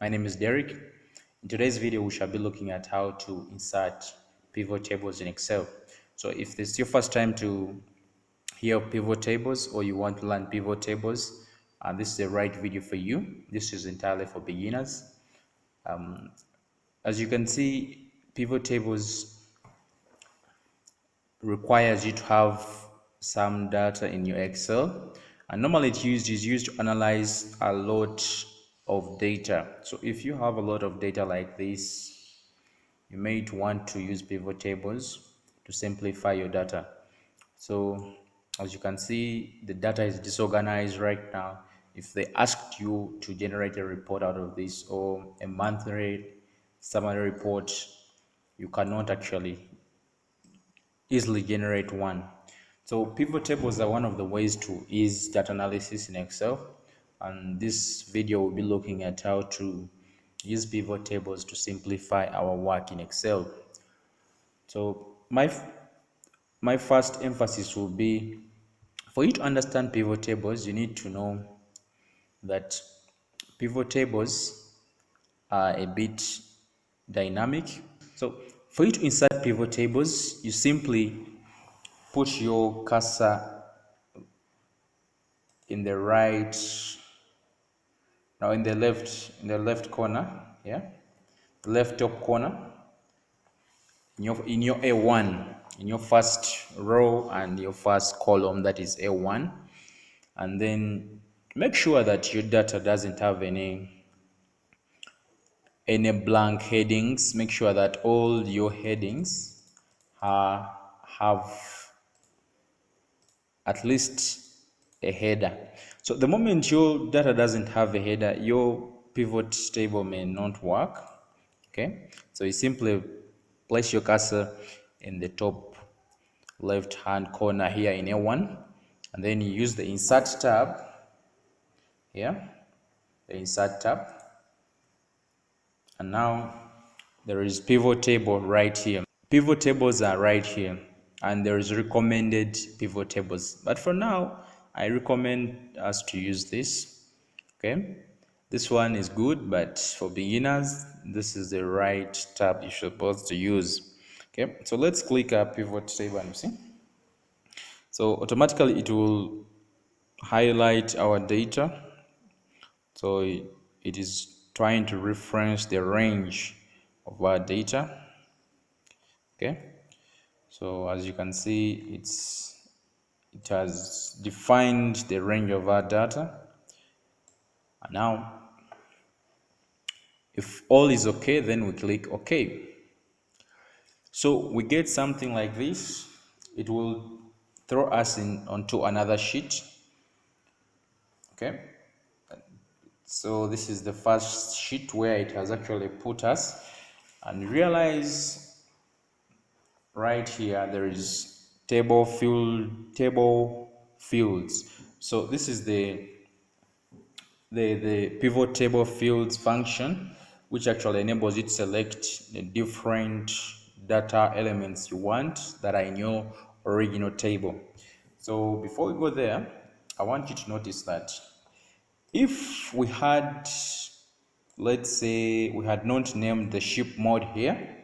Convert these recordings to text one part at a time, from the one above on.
My name is Derek. In today's video, we shall be looking at how to insert pivot tables in Excel. So if this is your first time to hear pivot tables or you want to learn pivot tables, this is the right video for you. This is entirely for beginners. As you can see, pivot tables requires you to have some data in your Excel, and normally it's used to analyze a lot of data. So if you have a lot of data like this, you may want to use pivot tables to simplify your data. So as you can see, the data is disorganized right now. If they asked you to generate a report out of this or a monthly summary report, you cannot actually easily generate one. So pivot tables are one of the ways to ease data analysis in Excel, and this video will be looking at how to use pivot tables to simplify our work in Excel. So my first emphasis will be, for you to understand pivot tables, you need to know that pivot tables are a bit dynamic. So for you to insert pivot tables, you simply put your cursor in the right, now in the left corner, yeah, the left top corner, in your A1, in your first row and your first column, that is A1, and then make sure that your data doesn't have any blank headings. Make sure that all your headings have at least a header. So the moment your data doesn't have a header, your pivot table may not work. Okay, so you simply place your cursor in the top left hand corner here in A1, and then you use the insert tab here, the insert tab, and now there is pivot table right here. Pivot tables are right here, and there is recommended pivot tables, but for now I recommend us to use this. Okay, this one is good, but for beginners this is the right tab you're supposed to use. Okay, so let's click a pivot table and see. So automatically it will highlight our data. So it is trying to reference the range of our data. Okay, so as you can see, it has defined the range of our data. And now if all is okay, then we click OK. So we get something like this. It will throw us onto another sheet. Okay, so this is the first sheet where it has actually put us, and realize right here there is table fields. So this is the pivot table fields function, which actually enables you to select the different data elements you want that are in your original table. So before we go there, I want you to notice that if we had, let's say we had not named the ship mode here,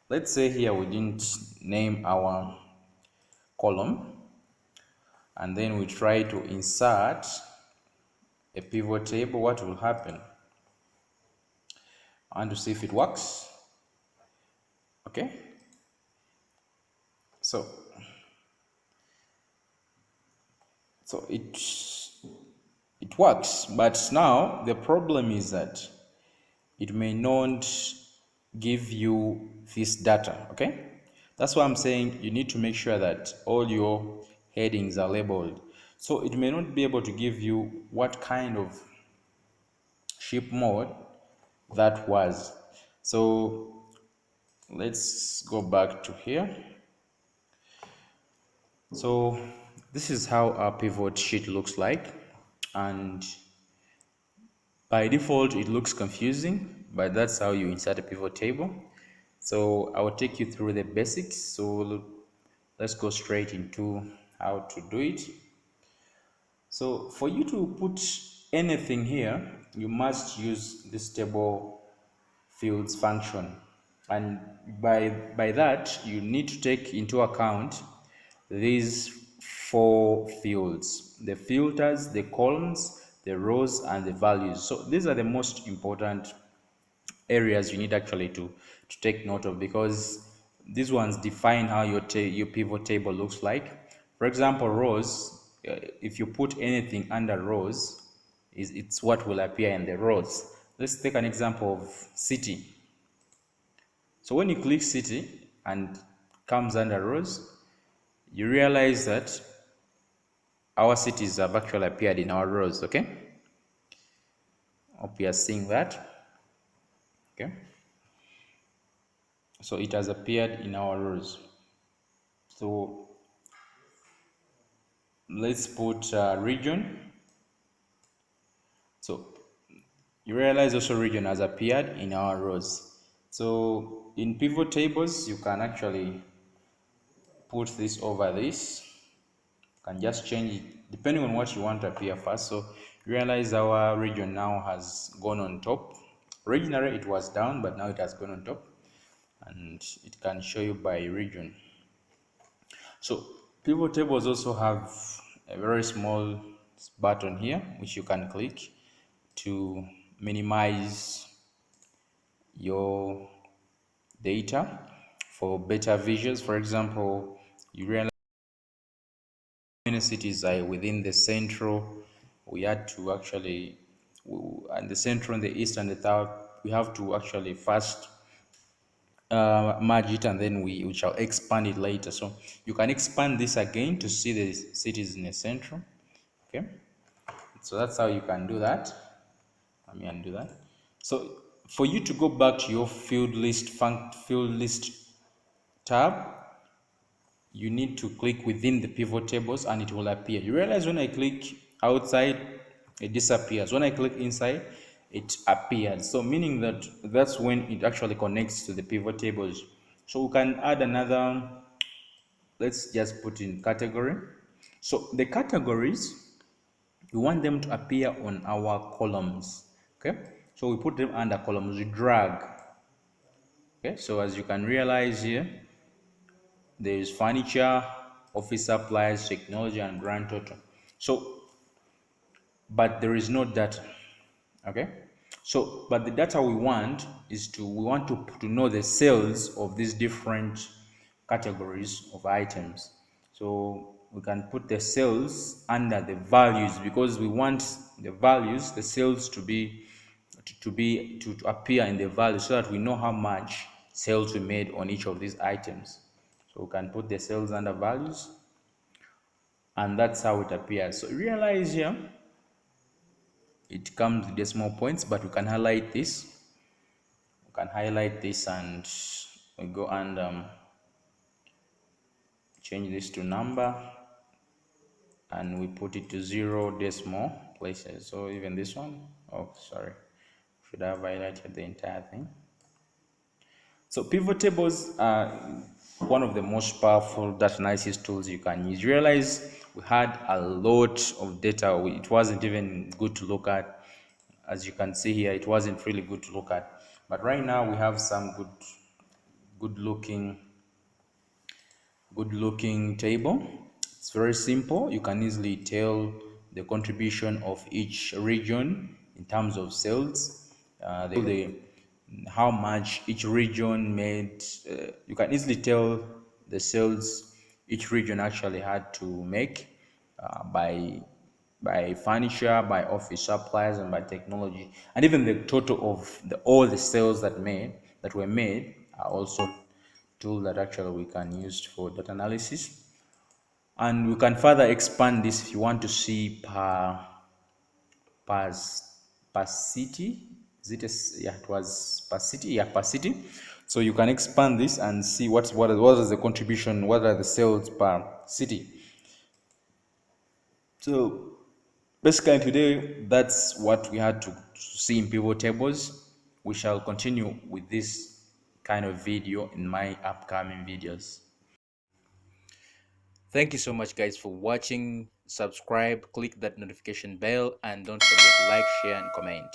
let's say here we didn't name our column, and then we try to insert a pivot table, what will happen? I want to see if it works. Okay, so it works, but now the problem is that it may not give you this data. Okay, that's why I'm saying you need to make sure that all your headings are labeled. So it may not be able to give you what kind of ship mode that was. So let's go back to here. So this is how our pivot sheet looks like, and by default it looks confusing, but that's how you insert a pivot table. So I will take you through the basics. So let's go straight into how to do it. So for you to put anything here, you must use this table fields function, and by that you need to take into account these four fields: the filters, the columns, the rows, and the values. So these are the most important areas you need actually to take note of, because these ones define how your pivot table looks like. For example, rows, if you put anything under rows, it's what will appear in the rows. Let's take an example of city. So when you click city and comes under rows, you realize that our cities have actually appeared in our rows. Okay, hope you are seeing that. Okay, so it has appeared in our rows. So let's put region. So you realize also region has appeared in our rows. So in pivot tables, you can actually put this over this. You can just change it depending on what you want to appear first. So realize our region now has gone on top. Originally it was down, but now it has gone on top, and it can show you by region. So pivot tables also have a very small button here which you can click to minimize your data for better visuals. For example, you realize many cities are within the central. We had to actually, and the central and the east and the south, we have to actually first merge it, and then we shall expand it later. So you can expand this again to see the cities in the central. Okay, so that's how you can do that. Let me undo that. So for you to go back to your field list tab, you need to click within the pivot tables and it will appear. You realize when I click outside, it disappears. When I click inside, it appears. So meaning that that's when it actually connects to the pivot tables. So we can add another, let's just put in category. So the categories, we want them to appear on our columns. Okay, so we put them under columns, we drag. Okay, so as you can realize here, there is furniture, office supplies, technology, and grand total. So but there is no data. Okay, so but the data we want is we want to know the sales of these different categories of items. So we can put the sales under the values, because we want the values, the sales to be to appear in the value, so that we know how much sales we made on each of these items. So we can put the sales under values, and that's how it appears. So realize here it comes with decimal points, but we can highlight this. We can highlight this and we go and change this to number, and we put it to 0 decimal places. So even this one, oh sorry, should have highlighted the entire thing. So pivot tables are one of the most powerful data analysis tools you can use. Realize we had a lot of data. It wasn't even good to look at. As you can see here, it wasn't really good to look at. But right now we have some good looking table. It's very simple. You can easily tell the contribution of each region in terms of sales, how much each region made. You can easily tell the sales each region actually had to make by furniture, by office supplies, and by technology, and even the total of all the sales that were made are also tool that actually we can use for data analysis. And we can further expand this if you want to see per, per city. Is it yeah, it was per city, yeah, per city. So you can expand this and see what is the contribution, what are the sales per city. So basically today, that's what we had to see in pivot tables. We shall continue with this kind of video in my upcoming videos. Thank you so much, guys, for watching subscribe, click that notification bell, and don't forget to like, share, and comment.